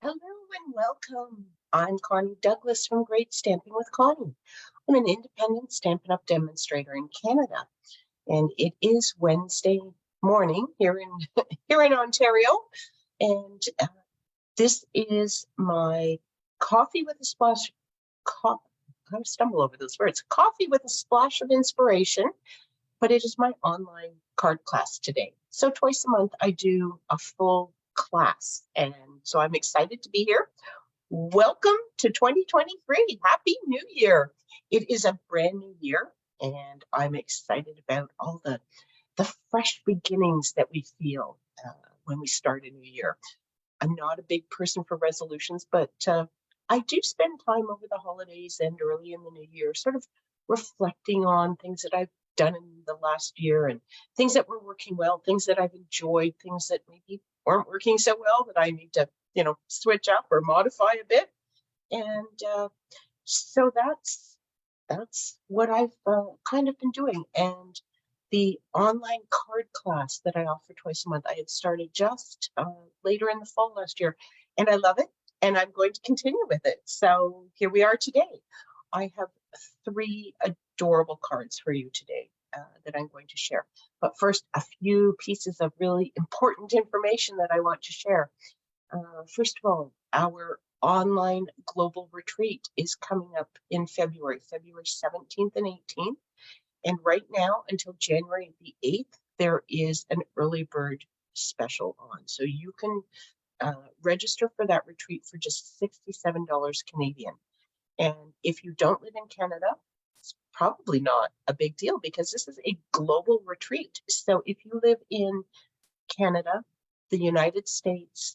Hello and welcome. I'm Connie Douglas from Great Stamping with Connie. I'm an independent Stampin' Up! Demonstrator in Canada, and it is Wednesday morning here in here in Ontario, and this is my coffee with a splash. I stumble over those words. Coffee with a splash of inspiration, but it is my online card class today. So twice a month I do a full class, and so I'm excited to be here. Welcome to 2023. Happy New Year. It is a brand new year, and I'm excited about all the fresh beginnings that we feel when we start a new year. I'm not a big person for resolutions, but I do spend time over the holidays and early in the new year sort of reflecting on things that I've done in the last year and things that were working well, things that I've enjoyed, things that maybe weren't working so well that I need to, switch up or modify a bit. And so that's what I've kind of been doing. And the online card class that I offer twice a month, I had started just later in the fall last year, and I love it, and I'm going to continue with it. So here we are today. I have 3 adorable cards for you today that I'm going to share. But first, a few pieces of really important information that I want to share. First of all, our online global retreat is coming up in February 17th and 18th. And right now, until January the 8th, there is an early bird special on. So you can register for that retreat for just $67 Canadian. And if you don't live in Canada, it's probably not a big deal because this is a global retreat. So if you live in Canada, the United States,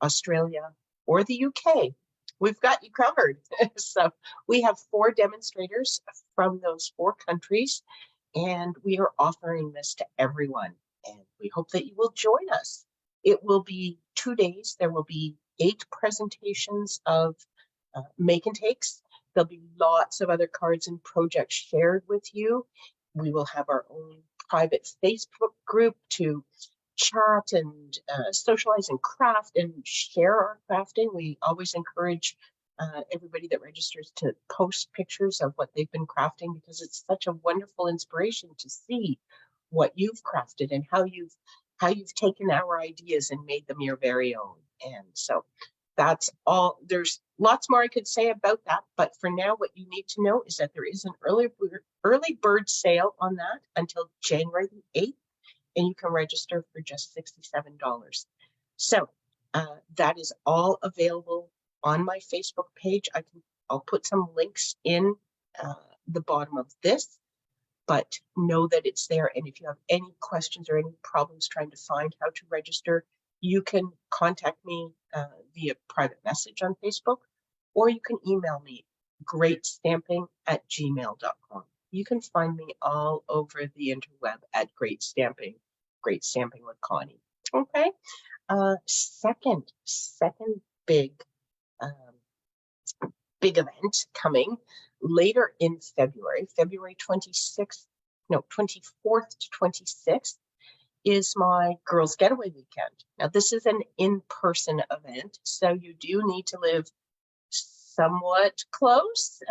Australia, or the UK, we've got you covered. So we have 4 demonstrators from those 4 countries, and we are offering this to everyone. And we hope that you will join us. It will be 2 days. There will be 8 presentations of make and takes. There'll be lots of other cards and projects shared with you. We will have our own private Facebook group to chat and socialize and craft and share our crafting. We always encourage everybody that registers to post pictures of what they've been crafting because it's such a wonderful inspiration to see what you've crafted and how you've taken our ideas and made them your very own. And so that's all. There's lots more I could say about that, but for now, what you need to know is that there is an early bird sale on that until January the 8th. And you can register for just $67. So that is all available on my Facebook page. I'll put some links in the bottom of this, but know that it's there. And if you have any questions or any problems trying to find how to register, you can contact me via private message on Facebook, or you can email me, greatstamping@gmail.com. You can find me all over the interweb at Great Stamping with Connie. Okay. Second big event coming later in February 24th to 26th is my Girls Getaway Weekend. Now this is an in-person event, so you do need to live somewhat close.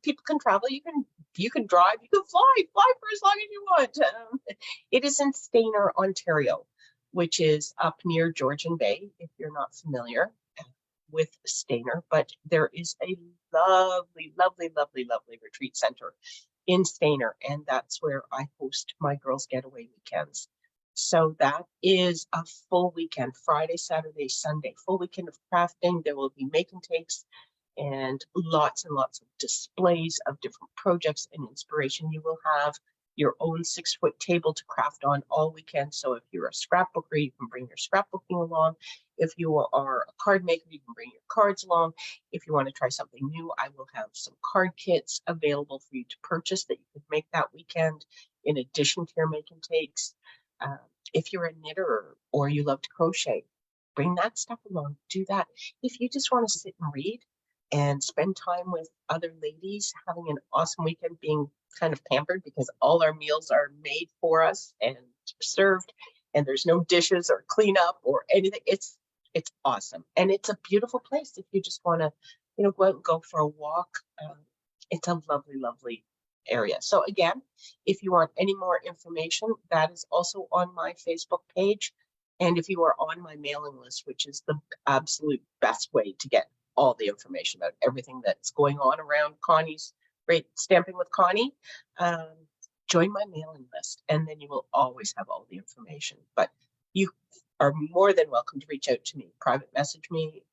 People can travel. You can drive. You can fly for as long as you want. It is in Stayner, Ontario, which is up near Georgian Bay. If you're not familiar with Stayner, but there is a lovely, lovely, lovely, lovely retreat center in Stayner, and that's where I host my Girls Getaway weekends. So that is a full weekend, Friday, Saturday, Sunday, full weekend of crafting. There will be make and takes and lots of displays of different projects and inspiration. You will have your own 6-foot table to craft on all weekend. So if you're a scrapbooker, you can bring your scrapbooking along. If you are a card maker, you can bring your cards along. If you want to try something new, I will have some card kits available for you to purchase that you could make that weekend in addition to your make and takes. If you're a knitter or you love to crochet, bring that stuff along, do that. If you just want to sit and read and spend time with other ladies, having an awesome weekend, being kind of pampered because all our meals are made for us and served, and there's no dishes or cleanup or anything. It's It's awesome. And it's a beautiful place if you just want to, go out and go for a walk. It's a lovely, lovely area. So again, if you want any more information, that is also on my Facebook page. And if you are on my mailing list, which is the absolute best way to get all the information about everything that's going on around Connie's Great Stamping with Connie, join my mailing list, and then you will always have all the information. But you are more than welcome to reach out to me, private message me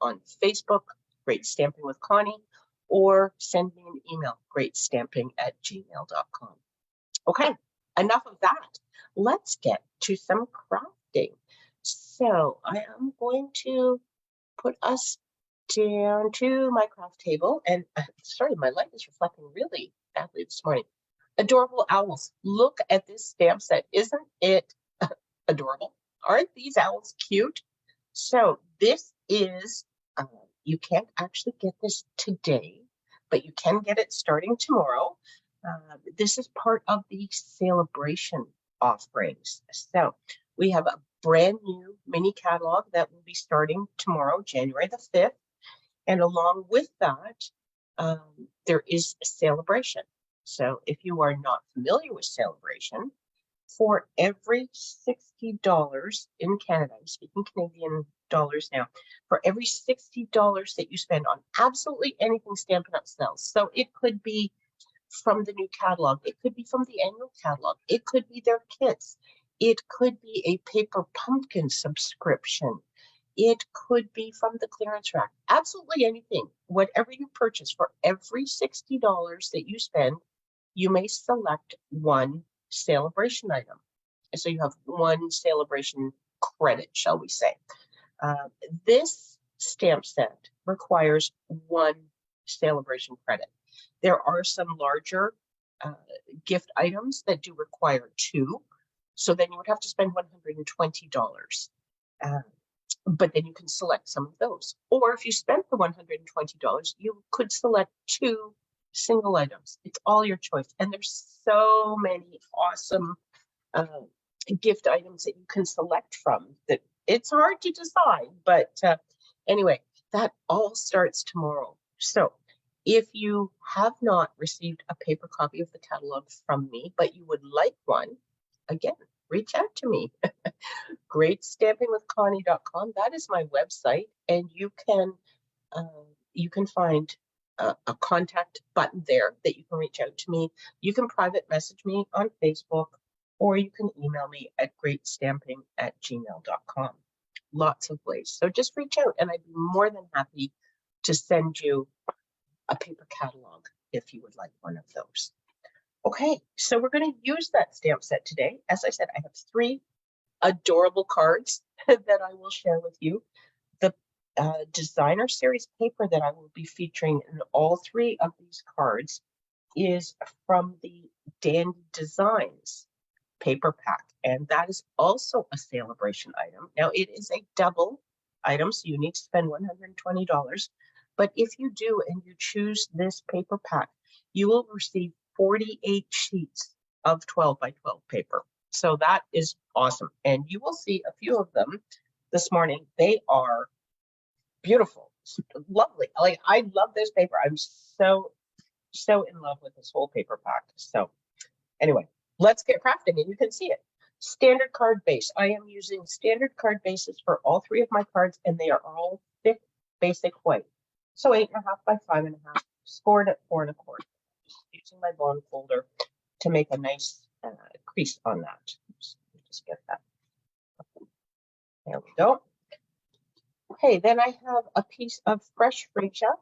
on Facebook, Great Stamping with Connie, or send me an email, greatstamping@gmail.com. Okay, enough of that. Let's get to some crafting. So I am going to put us down to my craft table, and sorry, my light is reflecting really badly this morning. Adorable owls. Look at this stamp set. Isn't it adorable? Aren't these owls cute? So this is, you can't actually get this today, but you can get it starting tomorrow. This is part of the celebration offerings. So we have a brand new mini catalog that will be starting tomorrow, January the 5th. And along with that, there is a celebration. So if you are not familiar with celebration, for every $60 in Canada, I'm speaking Canadian dollars now, for every $60 that you spend on absolutely anything Stampin' Up! Sells. So it could be from the new catalog, it could be from the annual catalog, it could be their kits, it could be a paper pumpkin subscription, it could be from the clearance rack, absolutely anything. Whatever you purchase, for every $60 that you spend, you may select one celebration item. So you have one celebration credit, shall we say. This stamp set requires one celebration credit. There are some larger gift items that do require two. So then you would have to spend $120. But then you can select some of those. Or if you spent the $120, you could select two single items. It's all your choice. And there's so many awesome gift items that you can select from that it's hard to decide. But anyway, that all starts tomorrow. So if you have not received a paper copy of the catalog from me, but you would like one, again, reach out to me. GreatStampingWithConnie.com. That is my website, and you can find a contact button there that you can reach out to me. You can private message me on Facebook, or you can email me at greatstamping@gmail.com. Lots of ways. So just reach out, and I'd be more than happy to send you a paper catalog if you would like one of those. Okay, so we're going to use that stamp set today. As I said, I have 3 adorable cards that I will share with you. The designer series paper that I will be featuring in all 3 of these cards is from the Dandy Designs paper pack, and that is also a celebration item. Now it is a double item, so you need to spend $120, but if you do and you choose this paper pack, you will receive 48 sheets of 12 by 12 paper. So that is awesome. And you will see a few of them this morning. They are beautiful, lovely. Like, I love this paper. I'm so in love with this whole paper pack. So anyway, let's get crafting, and you can see it. Standard card base. I am using standard card bases for all 3 of my cards, and they are all thick basic white. So 8.5 by 5.5, scored at 4 1/4. Just using my bond folder to make a nice crease on that. Just get that. There we go. Okay, then I have a piece of fresh freesia,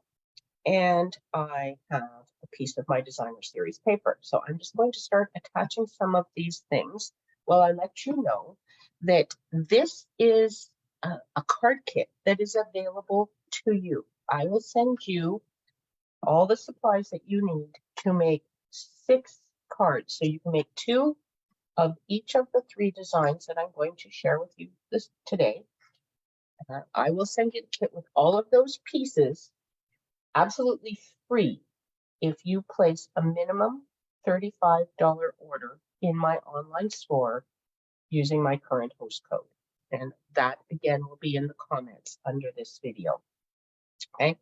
and I have a piece of my designer series paper. So I'm just going to start attaching some of these things while I let you know that this is a card kit that is available to you. I will send you all the supplies that you need to make 6 cards. So you can make 2 of each of the 3 designs that I'm going to share with you today. I will send you the kit with all of those pieces absolutely free if you place a minimum $35 order in my online store using my current host code. And that again will be in the comments under this video. Okay,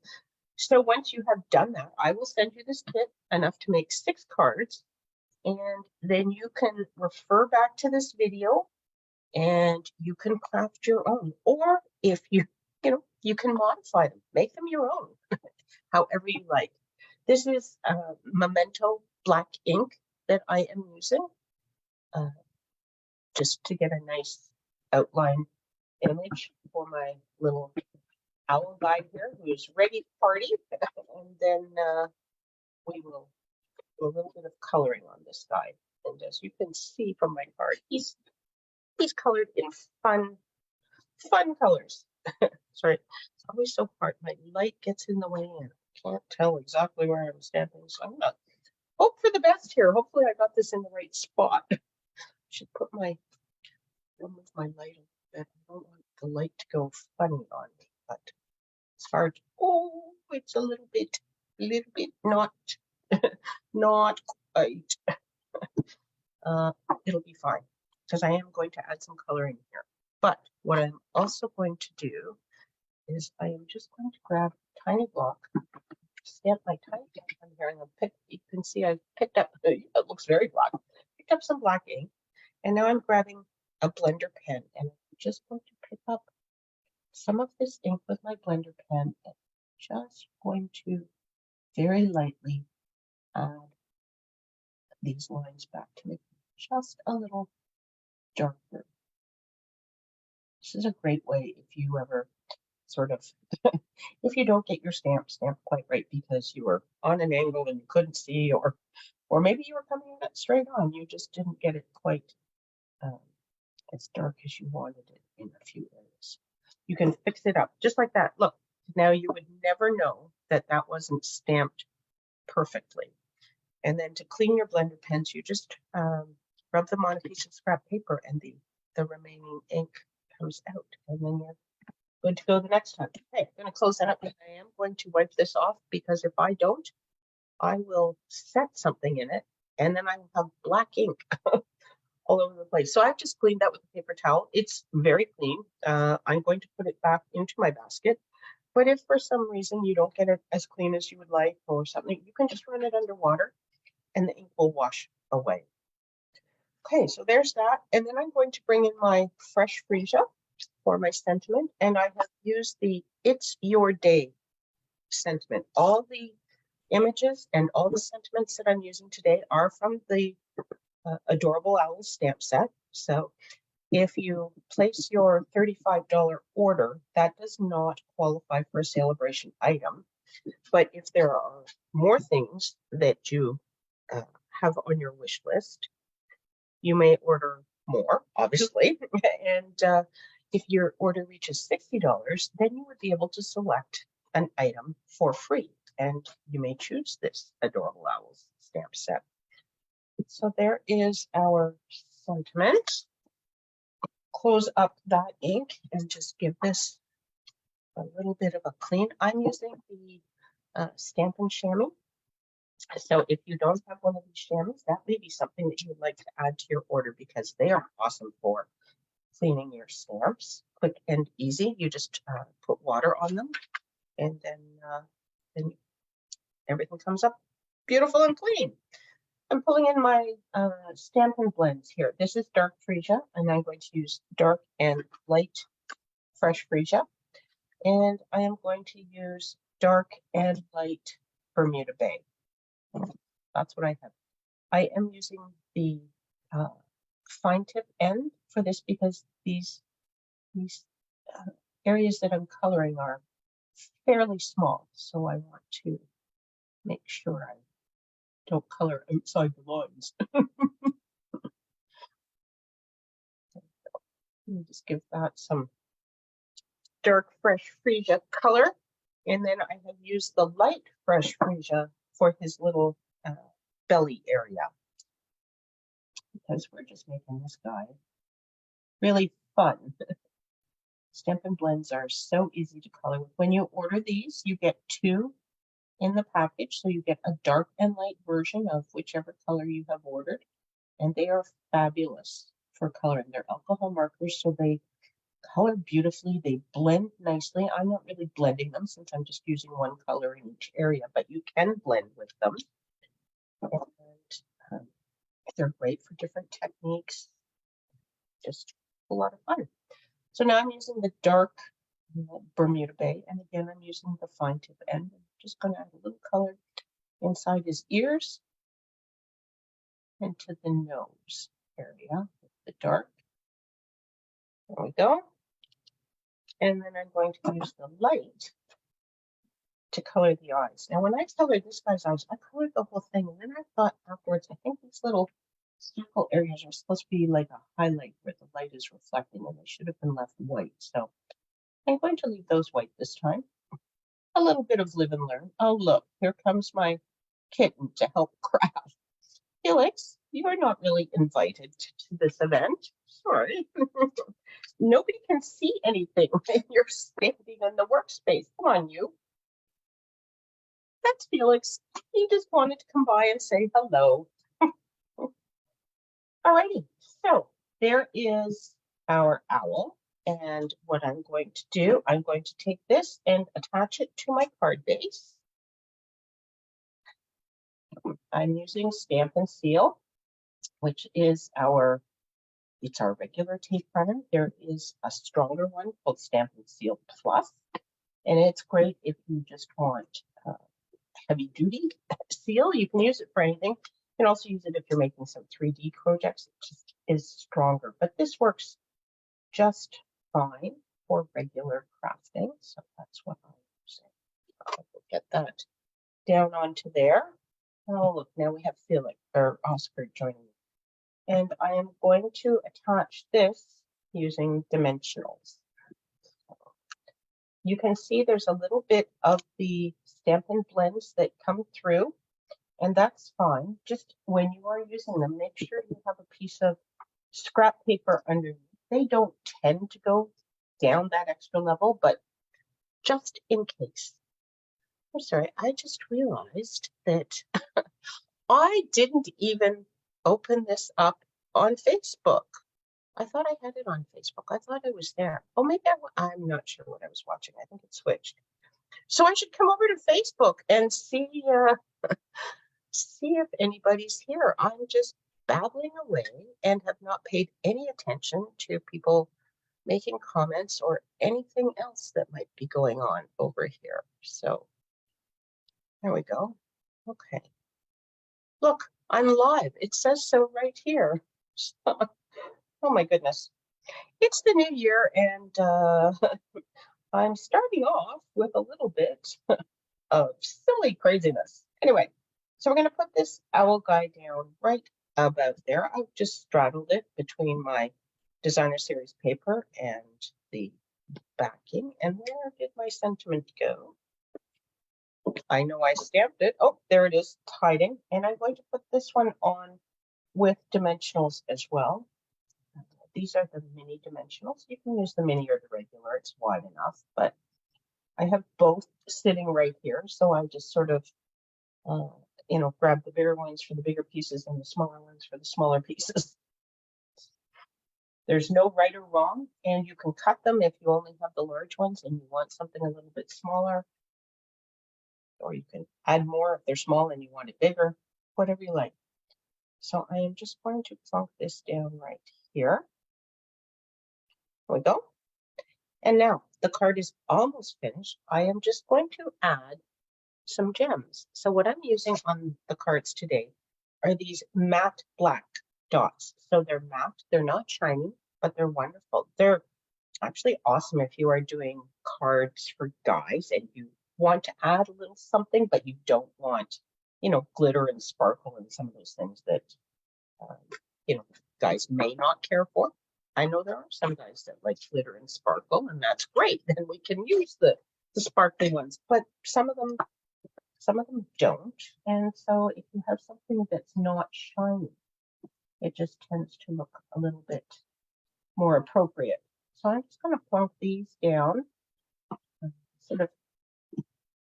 so once you have done that, I will send you this kit enough to make 6 cards, and then you can refer back to this video and you can craft your own. Or if you you can modify them, make them your own, however you like. This is Memento black ink that I am using just to get a nice outline image for my little owl guy here who's ready to party. And then we will do a little bit of coloring on this guy. And as you can see from my card, he's colored in fun colors. Sorry, it's always so hard. My light gets in the way and I can't tell exactly where I'm standing. So I'm gonna hope for the best here. Hopefully I got this in the right spot. I should move my light a bit. I don't want the light to go funny on me, but it's hard. Oh, it's a little bit not not quite. It'll be fine because I am going to add some coloring here. But what I'm also going to do is I am just going to grab a tiny block, stamp my tiny block on here, and you can see I've picked up, it looks very black, picked up some black ink, and now I'm grabbing a blender pen, and I'm just going to pick up some of this ink with my blender pen, and just going to very lightly add these lines back to make it just a little darker. This is a great way if you ever sort of, if you don't get your stamp stamped quite right because you were on an angle and you couldn't see, or maybe you were coming at it straight on, you just didn't get it quite as dark as you wanted it in a few areas. You can fix it up just like that. Look, now you would never know that that wasn't stamped perfectly. And then to clean your blender pens, you just rub them on a piece of scrap paper and the remaining ink comes out, and then you're good to go the next time. Okay, I'm going to close that up, and I am going to wipe this off because if I don't, I will set something in it, and then I will have black ink all over the place. So I've just cleaned that with a paper towel. It's very clean. I'm going to put it back into my basket. But if for some reason you don't get it as clean as you would like or something, you can just run it under water and the ink will wash away. Okay, so there's that. And then I'm going to bring in my fresh freesia for my sentiment. And I have used the It's Your Day sentiment. All the images and all the sentiments that I'm using today are from the Adorable Owls stamp set. So if you place your $35 order, that does not qualify for a celebration item. But if there are more things that you have on your wish list, you may order more, obviously. And if your order reaches $60, then you would be able to select an item for free. And you may choose this Adorable Owls stamp set. So there is our sentiment. Close up that ink and just give this a little bit of a clean. I'm using the Stampin' Chamois. So if you don't have one of these chamois, that may be something that you would like to add to your order because they are awesome for cleaning your stamps. Quick and easy. You just put water on them, and then everything comes up beautiful and clean. I'm pulling in my Stampin' Blends here. This is dark freesia, and I'm going to use dark and light fresh freesia. And I am going to use dark and light Bermuda Bay. That's what I have. I am using the fine tip end for this because these areas that I'm coloring are fairly small. So I want to make sure I don't color outside the lines. Just give that some dark fresh freesia color. And then I have used the light fresh freesia for his little belly area, because we're just making this guy really fun. Stampin' Blends are so easy to color with. When you order these, you get 2 in the package, so you get a dark and light version of whichever color you have ordered, and they are fabulous for coloring. They're alcohol markers, so they color beautifully. They blend nicely. I'm not really blending them since I'm just using one color in each area, but you can blend with them. And they're great for different techniques. Just a lot of fun. So now I'm using the dark Bermuda Bay, and again, I'm using the fine tip end. I'm just going to add a little color inside his ears and to the nose area with the dark. There we go. And then I'm going to use the light to color the eyes. Now, when I colored this guy's eyes, I colored the whole thing, and then I thought afterwards, I think these little circle areas are supposed to be like a highlight where the light is reflecting, and they should have been left white. So I'm going to leave those white this time. A little bit of live and learn. Oh, look, here comes my kitten to help craft. Felix, you are not really invited to this event. Sorry. Nobody can see anything when you're standing in the workspace. Come on, you. That's Felix. He just wanted to come by and say hello. Alrighty, so there is our owl. And what I'm going to do, I'm going to take this and attach it to my card base. I'm using Stamp and Seal, which is it's our regular tape runner. There is a stronger one called Stamp and Seal Plus, and it's great if you just want heavy duty seal. You can use it for anything. You can also use it if you're making some 3D projects. It just is stronger, but this works just fine for regular crafting. So that's what I'm using. I'll get that down onto there. Oh, look, now we have Felix or Oscar joining me. And I am going to attach this using dimensionals. You can see there's a little bit of the Stampin' Blends that come through, and that's fine. Just when you are using them, make sure you have a piece of scrap paper underneath. They don't tend to go down that extra level, but just in case. I'm sorry, I just realized that I didn't even open this up on Facebook. I thought I had it on Facebook. I thought it was there. Oh, maybe I'm not sure what I was watching. I think it switched. So I should come over to Facebook and see see if anybody's here. I'm just babbling away and have not paid any attention to people making comments or anything else that might be going on over here. So there we go. Okay. Look, I'm live. It says so right here. Oh my goodness. It's the new year, and I'm starting off with a little bit of silly craziness. Anyway, so we're going to put this owl guy down right about there. I've just straddled it between my designer series paper and the backing. And where did my sentiment go? I know I stamped it. Oh, there it is, hiding. And I'm going to put this one on with dimensionals as well. These are the mini dimensionals. You can use the mini or the regular, it's wide enough, but I have both sitting right here. So I just sort of, grab the bigger ones for the bigger pieces and the smaller ones for the smaller pieces. There's no right or wrong, and you can cut them if you only have the large ones and you want something a little bit smaller, or you can add more if they're small and you want it bigger, whatever you like. So I am just going to plunk this down right here. There we go. And now the card is almost finished. I am just going to add some gems. So what I'm using on the cards today are these matte black dots. So they're matte, they're not shiny, but they're wonderful. They're actually awesome if you are doing cards for guys and you want to add a little something, but you don't want, glitter and sparkle and some of those things that, guys may not care for. I know there are some guys that like glitter and sparkle, and that's great. Then we can use the sparkly ones, but some of them don't. And so if you have something that's not shiny, it just tends to look a little bit more appropriate. So I'm just going to plunk these down, sort of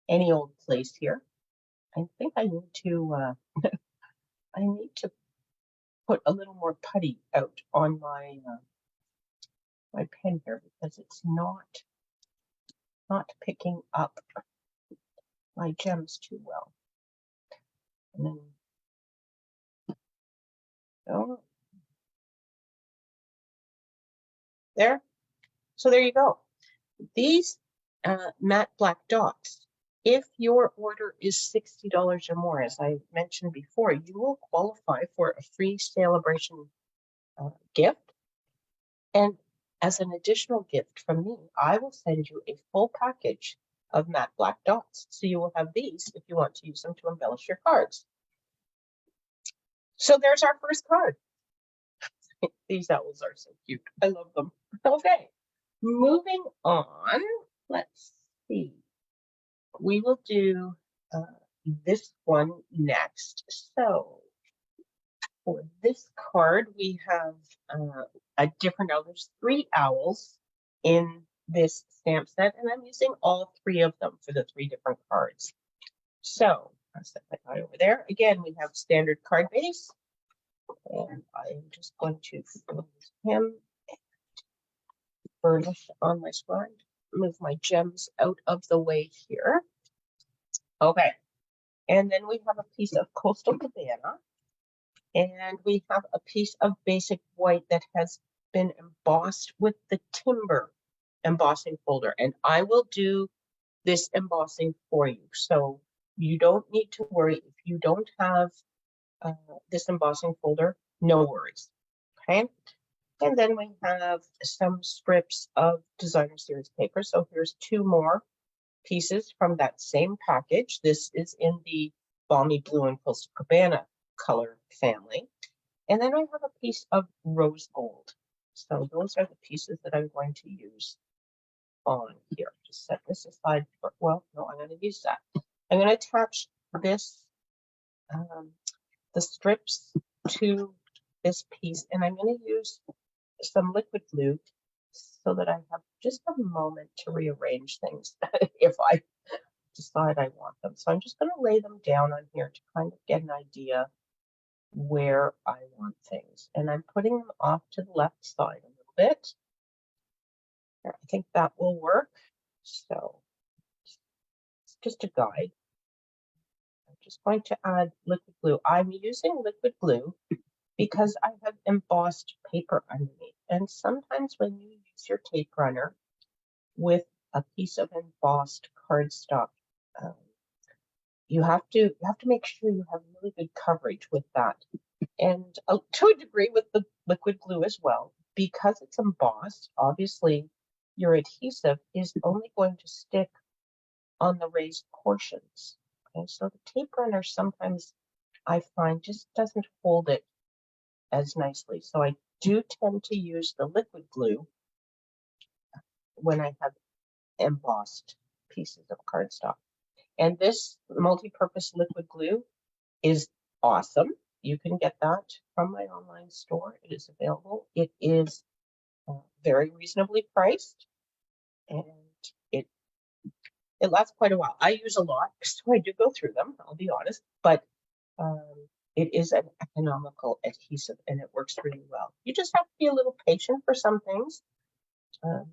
any old place here. I think I need to put a little more putty out on my my pen here because it's not picking up my gems too well. And then, oh, there. So there you go. These matte black dots, if your order is $60 or more, as I mentioned before, you will qualify for a free Celebration gift. And as an additional gift from me, I will send you a full package of matte black dots. So you will have these if you want to use them to embellish your cards. So there's our first card. These owls are so cute. I love them. Okay, moving on. Let's see. We will do this one next. So for this card, we have a different owl. There's 3 owls in this stamp set, and I'm using all 3 of them for the 3 different cards. So I'll set my guy over there. Again, we have standard card base, and I am just going to use him, burnish on my scribe, move my gems out of the way here. Okay, and then we have a piece of Coastal Cabana, and we have a piece of basic white that has been embossed with the timber embossing folder, and I will do this embossing for you. So you don't need to worry if you don't have this embossing folder, no worries. Okay, and then we have some strips of designer series paper. So here's 2 more pieces from that same package. This is in the Balmy Blue and Coastal Cabana color family. And then I have a piece of rose gold. So those are the pieces that I'm going to use on here. Just set this aside for, well, no, I'm going to use that. I'm going to attach this, the strips to this piece, and I'm going to use some liquid glue so that I have just a moment to rearrange things if I decide I want them. So I'm just going to lay them down on here to kind of get an idea where I want things. And I'm putting them off to the left side a little bit. I think that will work. So it's just a guide. I'm just going to add liquid glue. I'm using liquid glue because I have embossed paper underneath. And sometimes when you use your tape runner with a piece of embossed cardstock, you have to make sure you have really good coverage with that. And to a degree with the liquid glue as well, because it's embossed, obviously your adhesive is only going to stick on the raised portions. Okay, so the tape runner sometimes I find just doesn't hold it as nicely. So I do tend to use the liquid glue when I have embossed pieces of cardstock. And this multi-purpose liquid glue is awesome. You can get that from my online store. It is available. It is very reasonably priced, and it lasts quite a while. I use a lot, so I do go through them, I'll be honest, but it is an economical adhesive and it works really well. You just have to be a little patient for some things.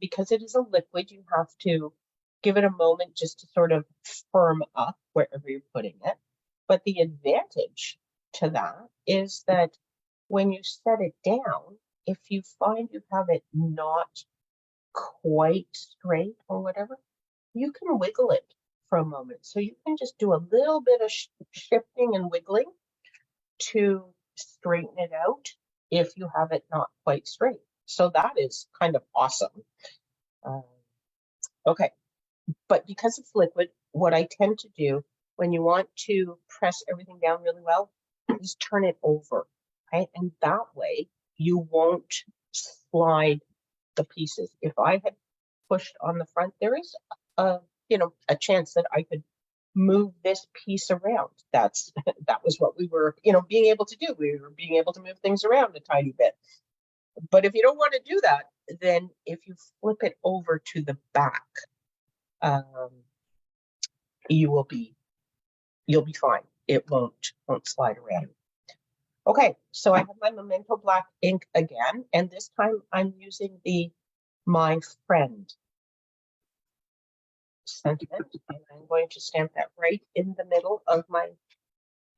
Because it is a liquid, you have to give it a moment just to sort of firm up wherever you're putting it. But the advantage to that is that when you set it down, if you find you have it not quite straight or whatever, you can wiggle it for a moment. So you can just do a little bit of shifting and wiggling to straighten it out if you have it not quite straight. So that is kind of awesome. Okay, but because it's liquid, what I tend to do when you want to press everything down really well is turn it over, right? And that way you won't slide the pieces. If I had pushed on the front, there is a chance that I could move this piece around. That was what we were, being able to do. We were being able to move things around a tiny bit. But if you don't want to do that, then if you flip it over to the back, you'll be fine. It won't slide around. Okay, so I have my Memento black ink again, and this time I'm using the my friend sentiment, and I'm going to stamp that right in the middle of my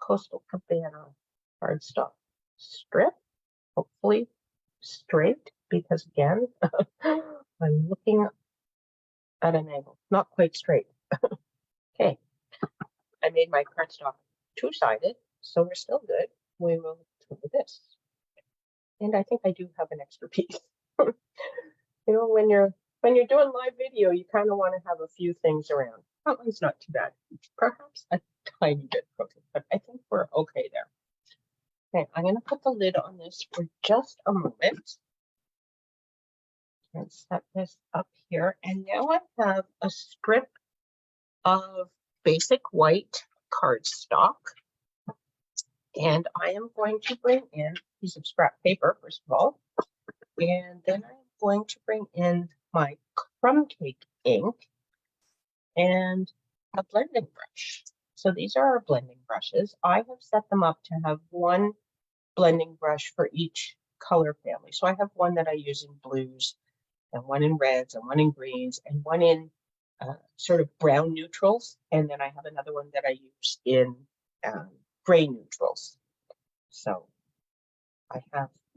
Coastal Cabana cardstock strip, hopefully straight, because again, I'm looking at an angle, not quite straight. Okay, I made my cardstock two-sided, so we're still good. We will do this. And I think I do have an extra piece. You know, when you're doing live video, you kind of want to have a few things around. That one's not too bad. Perhaps a tiny bit crooked, but I think we're okay there. Okay, I'm going to put the lid on this for just a moment and set this up here. And now I have a strip of basic white cardstock. And I am going to bring in a piece of scrap paper, first of all. And then I'm going to bring in my crumb cake ink and a blending brush. So these are our blending brushes. I have set them up to have one blending brush for each color family. So I have one that I use in blues, and one in reds, and one in greens, and one in sort of brown neutrals. And then I have another one that I use in gray neutrals. So I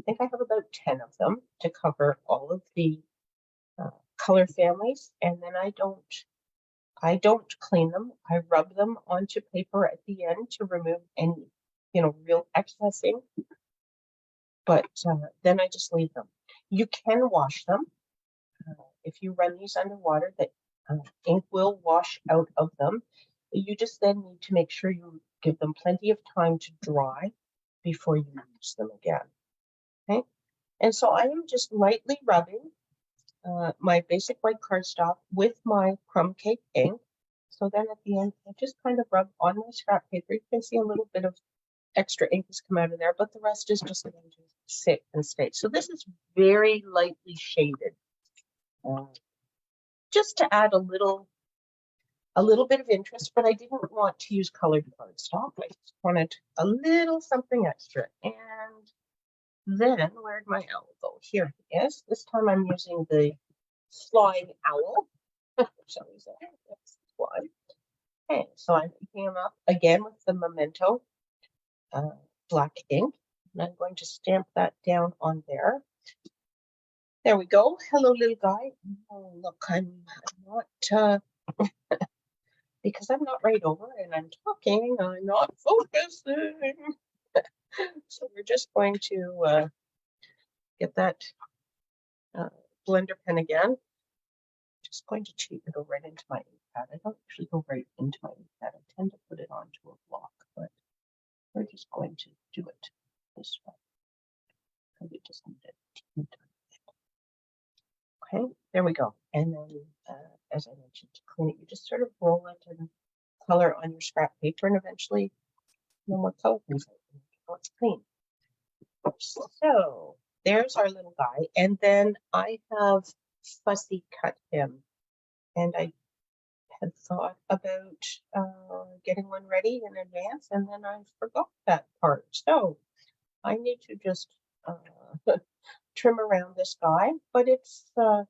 think I have about 10 of them to cover all of the color families. And then I don't clean them. I rub them onto paper at the end to remove any, real excess ink. But then I just leave them. You can wash them. If you run these underwater, the ink will wash out of them. You just then need to make sure you give them plenty of time to dry before you use them again. Okay, and so I am just lightly rubbing my basic white cardstock with my crumb cake ink. So then at the end, I just kind of rub on my scrap paper. You can see a little bit of extra ink has come out of there, but the rest is just going to sit and stay. So this is very lightly shaded, just to add a little bit of interest, but I didn't want to use colored cardstock. I just wanted a little something extra. And then where'd my owl go? Here he is. This time I'm using the flying owl. Shall we say? That's one. Okay, so I'm picking him up again with the Memento black ink, and I'm going to stamp that down on there. There we go. Hello, little guy. Oh, look, I'm not because I'm not right over and I'm talking. I'm not focusing. So we're just going to get that blender pen again. Just going to cheat it right into my ink pad. I don't actually go right into my ink pad. I tend to put it onto a block, but we're just going to do it this way. We just need it. Okay, there we go. And then, as I mentioned, to clean it, you just sort of roll it and color on your scrap paper, and eventually no more color comes out. It's clean. So there's our little guy, and then I have fussy cut him, and I had thought about getting one ready in advance, and then I forgot that part. So I need to just trim around this guy, but it's not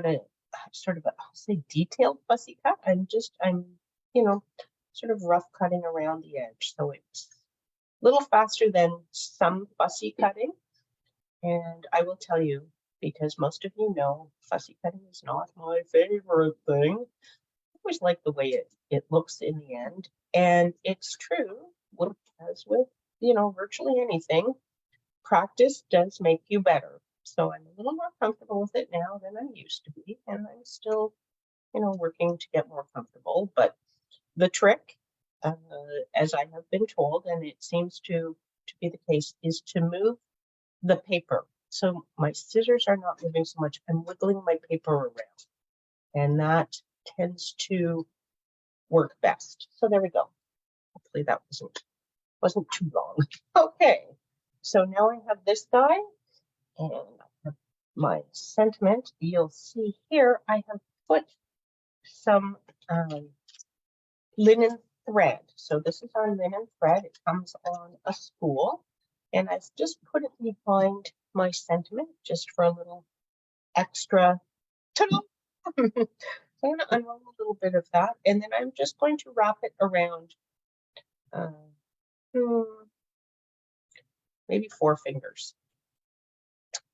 a sort of I'll say detailed fussy cut. I'm sort of rough cutting around the edge, so it's a little faster than some fussy cutting. And I will tell you, because most of you know, fussy cutting is not my favorite thing. I always like the way it looks in the end, and it's true. As with virtually anything, practice does make you better. So I'm a little more comfortable with it now than I used to be, and I'm still, working to get more comfortable. But the trick, as I have been told, and it seems to be the case, is to move the paper. So my scissors are not moving so much. I'm wiggling my paper around, and that tends to work best. So there we go. Hopefully that wasn't too long. Okay. So now I have this guy, and my sentiment. You'll see here I have put some linen thread. So this is our linen thread. It comes on a spool, and I've just put it behind my sentiment just for a little extra. Ta-da! So I'm going to unroll a little bit of that, and then I'm just going to wrap it around maybe 4 fingers,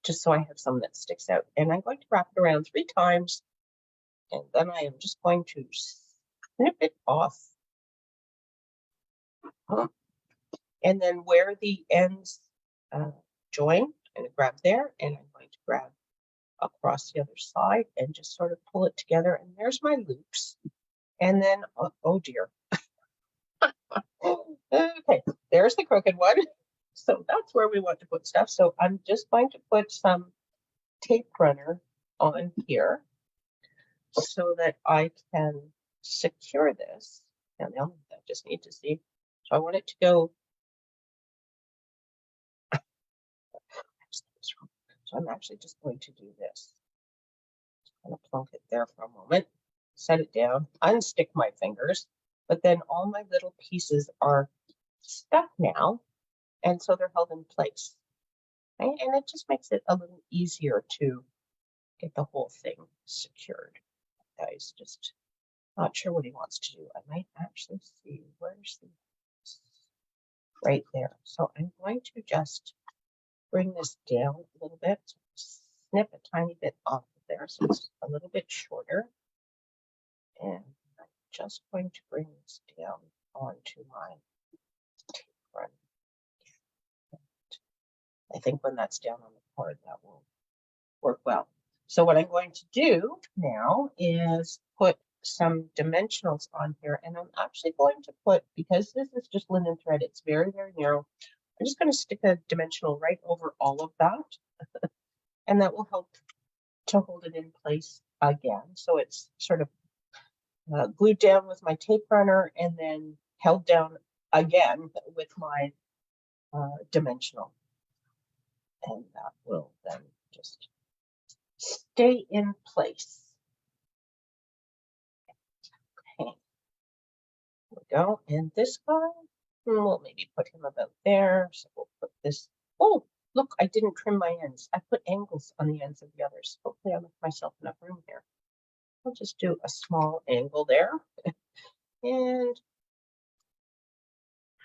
just so I have some that sticks out. And I'm going to wrap it around 3 times, and then I am just going to snip it off. And then where the ends join, I'm going to grab there, and I'm going to grab across the other side and just sort of pull it together. And there's my loops. And then, oh dear. Okay, there's the crooked one. So that's where we want to put stuff. So I'm just going to put some tape runner on here so that I can secure this. And now I just need to see. So I want it to go. So I'm actually just going to do this. I'm going to plunk it there for a moment, set it down, unstick my fingers, but then all my little pieces are stuck now, and so they're held in place. Right? And it just makes it a little easier to get the whole thing secured. Guy's just not sure what he wants to do. I might actually see where's the right there. So I'm going to just bring this down a little bit, snip a tiny bit off of there so it's a little bit shorter. And I'm just going to bring this down onto my tape run. I think when that's down on the card, that will work well. So what I'm going to do now is put some dimensionals on here, and I'm actually going to put, because this is just linen thread, it's very, very narrow, I'm just going to stick a dimensional right over all of that, and that will help to hold it in place again. So it's sort of glued down with my tape runner and then held down again with my dimensional. And that will then just stay in place. Okay, there we go. And this guy, we'll maybe put him about there. So we'll put this. Oh, look, I didn't trim my ends. I put angles on the ends of the others. Hopefully I left myself enough room here. I'll just do a small angle there. And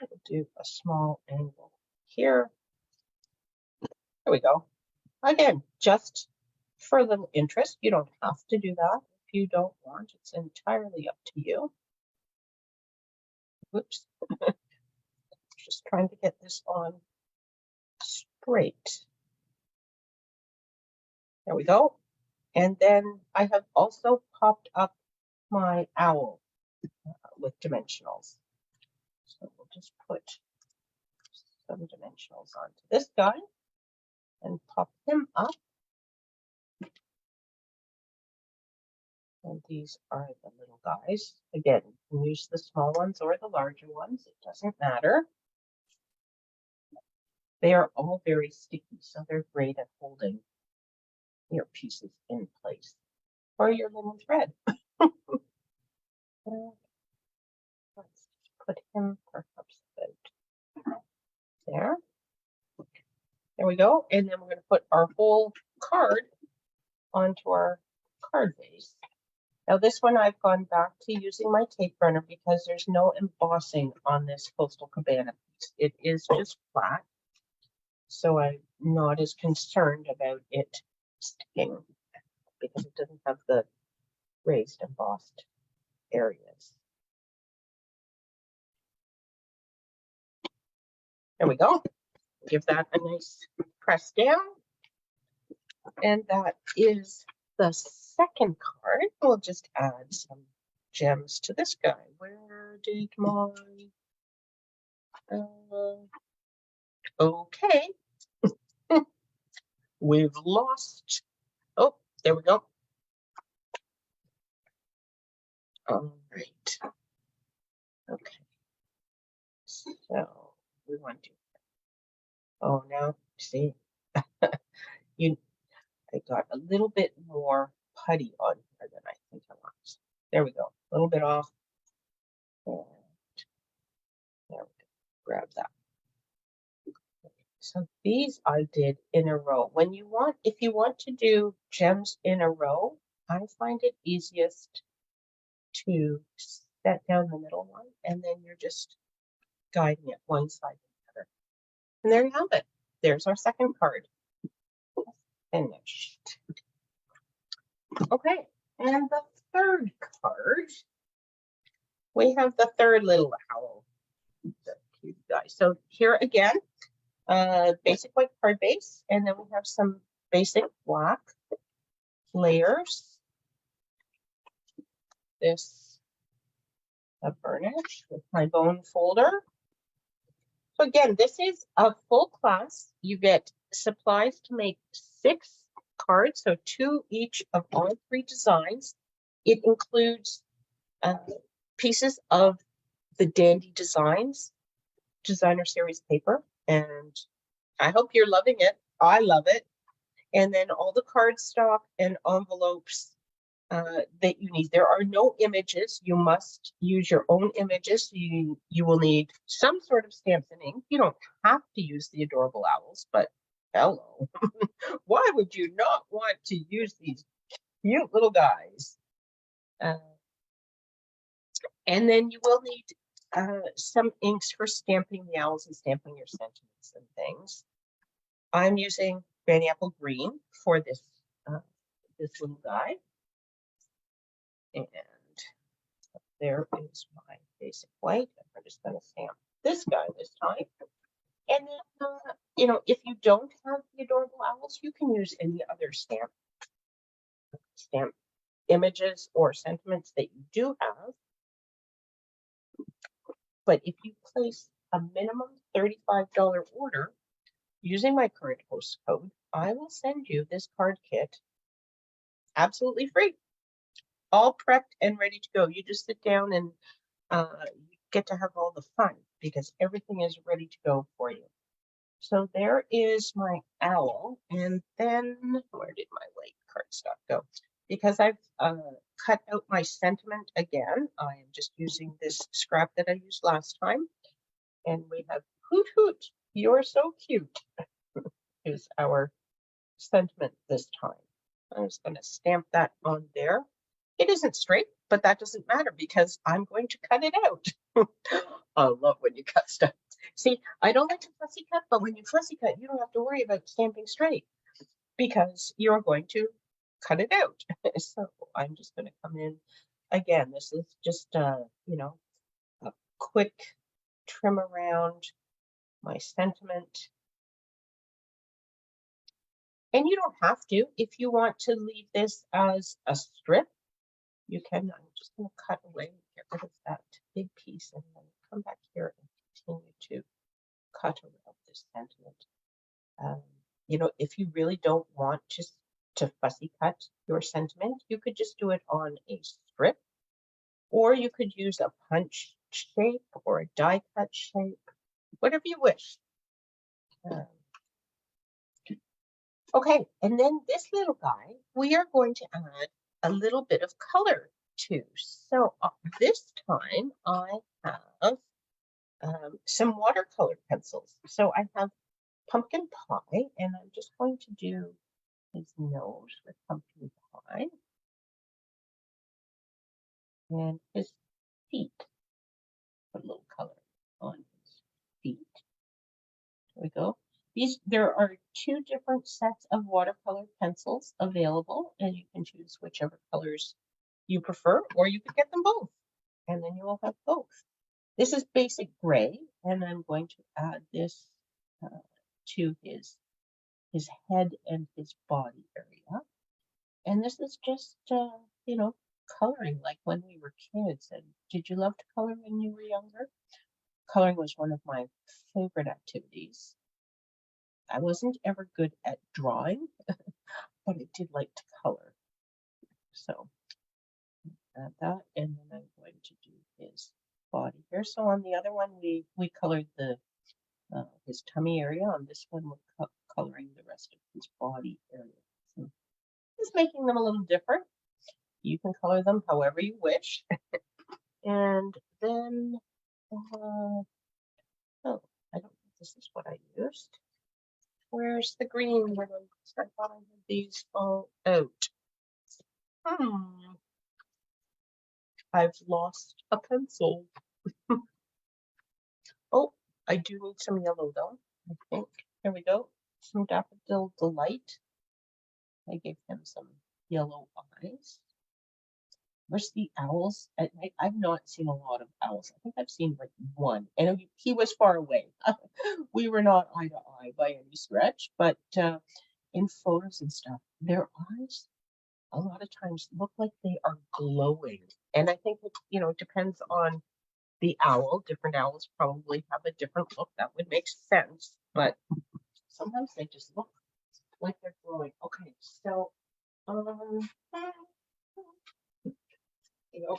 I'll do a small angle here. There we go. Again, just for a little interest. You don't have to do that if you don't want. It's entirely up to you. Whoops. Just trying to get this on straight. There we go. And then I have also popped up my owl with dimensionals. So we'll just put some dimensionals onto this guy and pop him up. And these are the little guys. Again, you can use the small ones or the larger ones. It doesn't matter. They are all very sticky, so they're great at holding your pieces in place or your linen thread. Let's put him perhaps about there. There we go. And then we're going to put our whole card onto our card base. Now this one I've gone back to using my tape runner because there's no embossing on this Coastal Cabana piece. It is just flat. So I'm not as concerned about it sticking because it doesn't have the raised embossed areas. There we go. Give that a nice press down. And that is the second card. We'll just add some gems to this guy. Where did my... okay. We've lost. Oh, there we go. All right. Okay. So we want to. Oh, now see, I got a little bit more putty on here than I think I want. There we go. A little bit off. And there we go. Grab that. So these I did in a row. If you want to do gems in a row, I find it easiest to set down the middle one, and then you're just guiding it one side to the other. And there you have it. There's our second card. Finished. Okay, and the third card, we have the third little owl. The cute guy. So here again, basic white card base, and then we have some basic black layers. This a burnish with my bone folder. So again, this is a full class. You get supplies to make 6 cards, so 2 each of all 3 designs. It includes pieces of the Dandy Designs designer series paper, and I hope you're loving it. I love it. And then all the cardstock and envelopes that you need. There are no images. You must use your own images. You will need some sort of stamps and ink. You don't have to use the adorable owls, but hello. Why would you not want to use these cute little guys? And then you will need some inks for stamping the owls and stamping your sentiments and things. I'm using Granny Apple Green for this little guy. And there is my basic white. I'm just going to stamp this guy this time. And then, if you don't have the adorable owls, you can use any other stamp images or sentiments that you do have. But if you place a minimum $35 order using my current host code, I will send you this card kit absolutely free, all prepped and ready to go. You just sit down and you get to have all the fun because everything is ready to go for you. So there is my owl, and then where did my white cardstock go? Because I've cut out my sentiment again, I am just using this scrap that I used last time. And we have Hoot Hoot, you're so cute, is our sentiment this time. I'm just going to stamp that on there. It isn't straight, but that doesn't matter because I'm going to cut it out. I love when you cut stuff. See, I don't like to fussy cut, but when you fussy cut, you don't have to worry about stamping straight because you're going to cut it out. So I'm just going to come in again. This is just a quick trim around my sentiment. And you don't have to. If you want to leave this as a strip, you can. I'm just going to cut away, get rid of that big piece, and then come back here and continue to cut around this sentiment. If you really don't want to fussy cut your sentiment, you could just do it on a strip, or you could use a punch shape or a die cut shape, whatever you wish. Okay, and then this little guy, we are going to add a little bit of color to. So this time I have some watercolor pencils. So I have Pumpkin Pie, and I'm just going to do his nose with Pumpkin Pie and his feet. Put a little color on his feet. There we go. There are 2 different sets of watercolor pencils available, and you can choose whichever colors you prefer, or you could get them both, and then you will have both. This is basic gray, and I'm going to add this to his head and his body area. And this is just, coloring like when we were kids. And did you love to color when you were younger? Coloring was one of my favorite activities. I wasn't ever good at drawing, but I did like to color. So add that, and then I'm going to do his body here. So on the other one, we colored his tummy area. On this one, we're coloring the rest of his body area. So just making them a little different. You can color them however you wish. And then, I don't think this is what I used. Where's the green one? I thought I had these all out. I've lost a pencil. Oh, I do need some yellow though, I think. Here we go. Some Daffodil Delight. I gave him some yellow eyes. Where's the owls at night? I've not seen a lot of owls. I think I've seen like one, and he was far away. We were not eye to eye by any stretch, but in photos and stuff, their eyes a lot of times look like they are glowing. And I think it depends on the owl. Different owls probably have a different look. That would make sense, but sometimes they just look like they're glowing. Okay, so you know,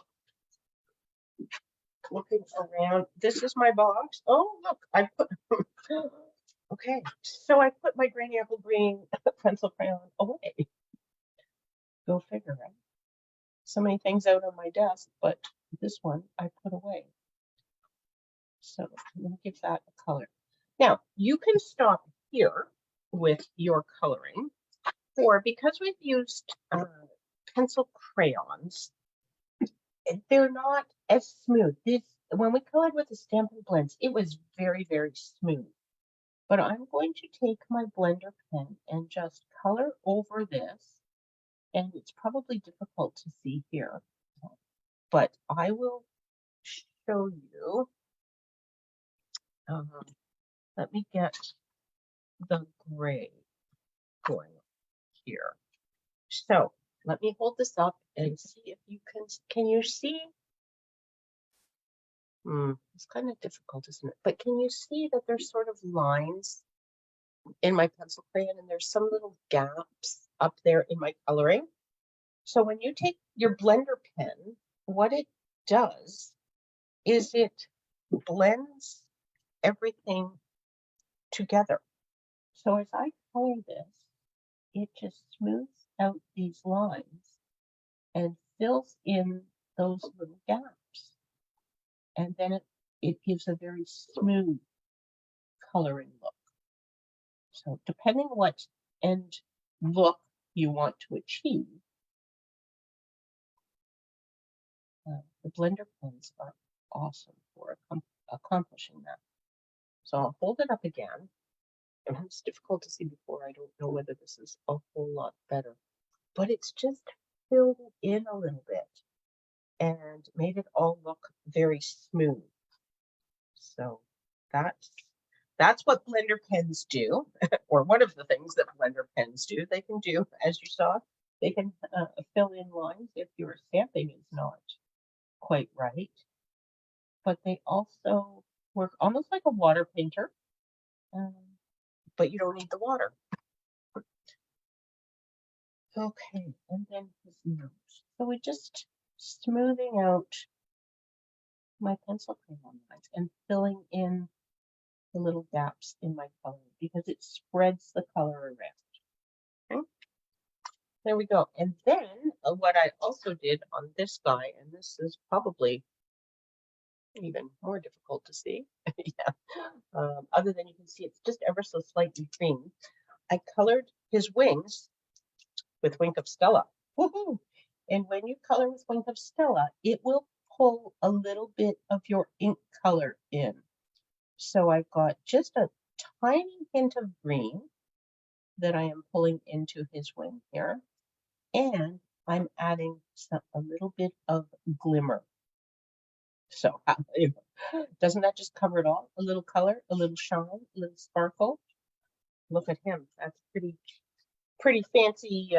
looking around. This is my box. Oh, look, I put. Okay, so I put my Granny Apple Green pencil crayon away. Go figure, right? So many things out on my desk, but this one I put away. So I'm going to give that a color. Now, you can stop here with your coloring, or because we've used pencil crayons, they're not as smooth. When we colored with the Stampin' Blends, it was very, very smooth. But I'm going to take my blender pen and just color over this. And it's probably difficult to see here, but I will show you. Let me get the gray going here. So let me hold this up and see if you can you see? It's kind of difficult, isn't it? But can you see that there's sort of lines in my pencil crayon and there's some little gaps up there in my coloring? So when you take your blender pen, what it does is it blends everything together. So as I color this, it just smooths out these lines and fills in those little gaps. And then it gives a very smooth coloring look. So depending what end look you want to achieve, the blender pens are awesome for accomplishing that. So I'll hold it up again. And it's difficult to see before. I don't know whether this is a whole lot better, but it's just filled it in a little bit and made it all look very smooth. So that's what blender pens do, or one of the things that blender pens do. They can do, as you saw, they can fill in lines if your stamping is not quite right, but they also work almost like a water painter, but you don't need the water. Okay, and then his nose. So we're just smoothing out my pencil crayon lines and filling in the little gaps in my color because it spreads the color around. Okay, there we go. And then what I also did on this guy, and this is probably even more difficult to see. Yeah. Other than you can see it's just ever so slightly green. I colored his wings with Wink of Stella. Woohoo! And when you color with Wink of Stella, it will pull a little bit of your ink color in. So I've got just a tiny hint of green that I am pulling into his wing here. And I'm adding a little bit of glimmer. So doesn't that just cover it all? A little color, a little shine, a little sparkle. Look at him. That's pretty fancy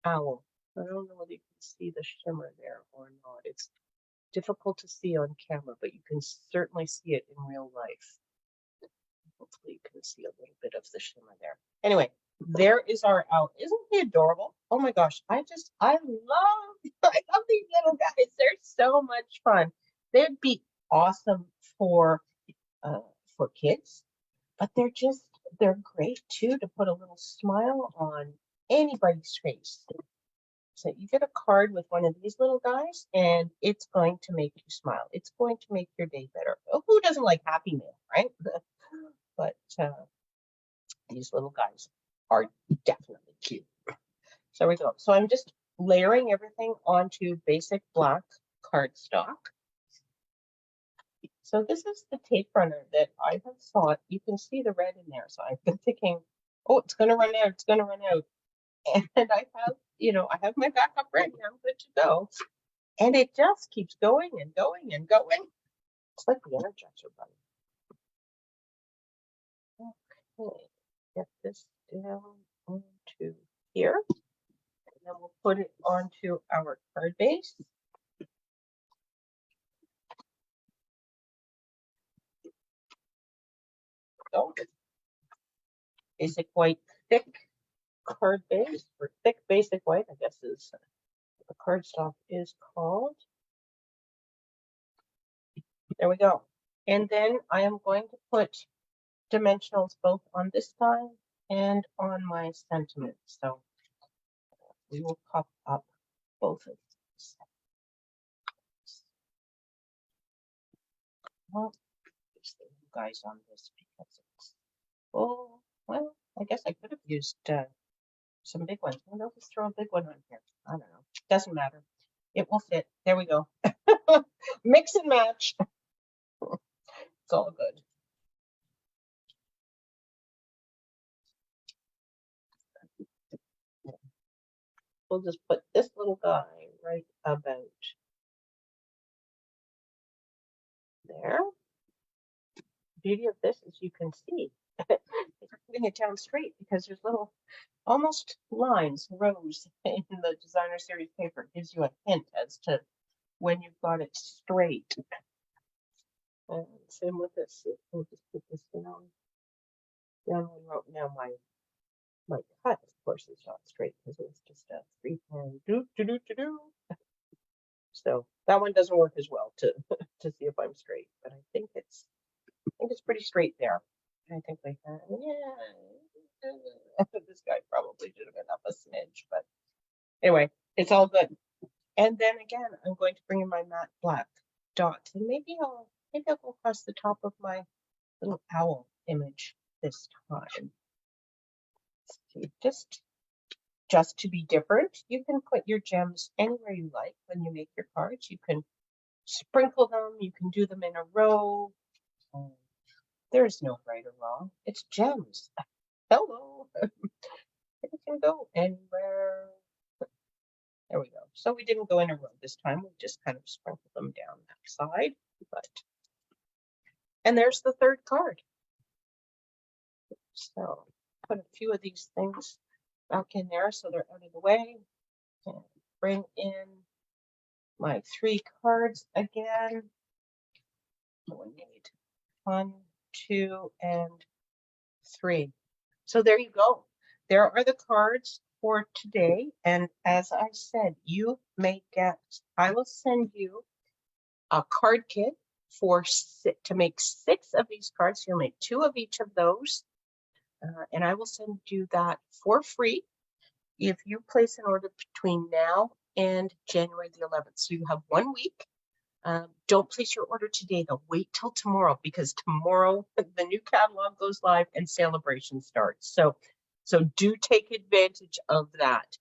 owl. I don't know whether you can see the shimmer there or not. It's difficult to see on camera, but you can certainly see it in real life. Hopefully you can see a little bit of the shimmer there. Anyway, there is our owl. Isn't he adorable? Oh my gosh, I love these little guys. They're so much fun. They'd be awesome for kids, but they're great too to put a little smile on anybody's face. So you get a card with one of these little guys and it's going to make you smile. It's going to make your day better. Oh, who doesn't like Happy Mail, right? But These little guys are definitely cute. So there we go. So I'm just layering everything onto basic black cardstock. So this is the tape runner that I have thought, you can see the red in there. So I've been thinking, oh, it's going to run out. It's going to run out. And I have, I have my backup ready. I'm good to go. And it just keeps going and going and going. It's like the Energizer Bunny. Okay, get this down onto here. And then we'll put it onto our card base. So, basic white thick card base, or thick basic white, I guess is what the cardstock is called. There we go. And then I am going to put dimensionals both on this side and on my sentiment. So we will pop up both of these. Well, use the guys on this because it's, oh, well, I guess I could have used some big ones. Maybe I'll just throw a big one on here. I don't know. Doesn't matter. It will fit. There we go. Mix and match. It's all good. We'll just put this little guy right about there. The beauty of this is you can see if you're putting it down straight because there's little almost lines, rows in the designer series paper. It gives you a hint as to when you've got it straight. And same with this. We'll just put this down one row. Now my cut, of course, is not straight because it was just a freehand do. So that one doesn't work as well to to see if I'm straight, but I think it's pretty straight there. I think we can, yeah. This guy probably should have been up a smidge, but anyway, it's all good. And then again, I'm going to bring in my matte black dots, and maybe I'll go across the top of my little owl image this time. Just to be different, you can put your gems anywhere you like when you make your cards. You can sprinkle them, you can do them in a row. There's no right or wrong. It's gems. Hello. It can go anywhere. There we go. So we didn't go in a row this time. We just kind of sprinkled them down that side. And there's the third card. So put a few of these things back in there so they're out of the way. And bring in my 3 cards again. We need 1, 2, and 3. So there you go. There are the cards for today. And as I said, you may get, I will send you a card kit to make 6 of these cards. You'll make 2 of each of those. And I will send you that for free if you place an order between now and January the 11th. So you have 1 week. Don't place your order today, though. Wait till tomorrow because tomorrow the new catalog goes live and celebration starts. So do take advantage of that.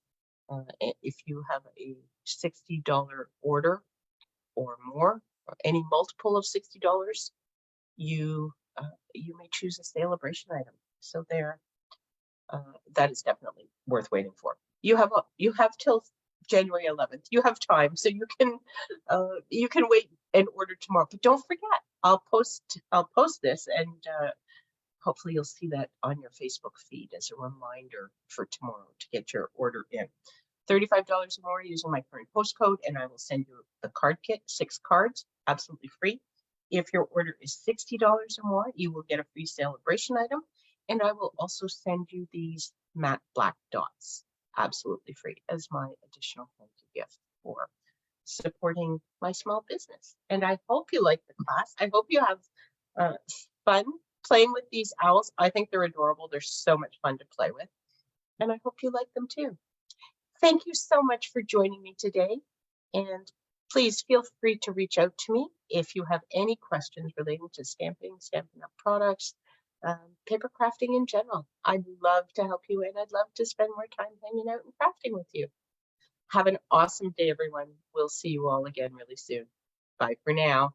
If you have a $60 order or more, or any multiple of $60, you may choose a celebration item. So there, that is definitely worth waiting for. You have till January 11th. You have time, so you can wait and order tomorrow. But don't forget, I'll post this, and hopefully you'll see that on your Facebook feed as a reminder for tomorrow to get your order in. $35 or more using my current postcode, and I will send you the card kit, 6 cards, absolutely free. If your order is $60 or more, you will get a free celebration item, and I will also send you these matte black dots, absolutely free, as my additional thank you gift for supporting my small business. And I hope you like the class. I hope you have fun playing with these owls. I think they're adorable. They're so much fun to play with, and I hope you like them too. Thank you so much for joining me today, and please feel free to reach out to me if you have any questions relating to Stampin' Up! Products, paper crafting in general. I'd love to help you and I'd love to spend more time hanging out and crafting with you. Have an awesome day, everyone. We'll see you all again really soon. Bye for now.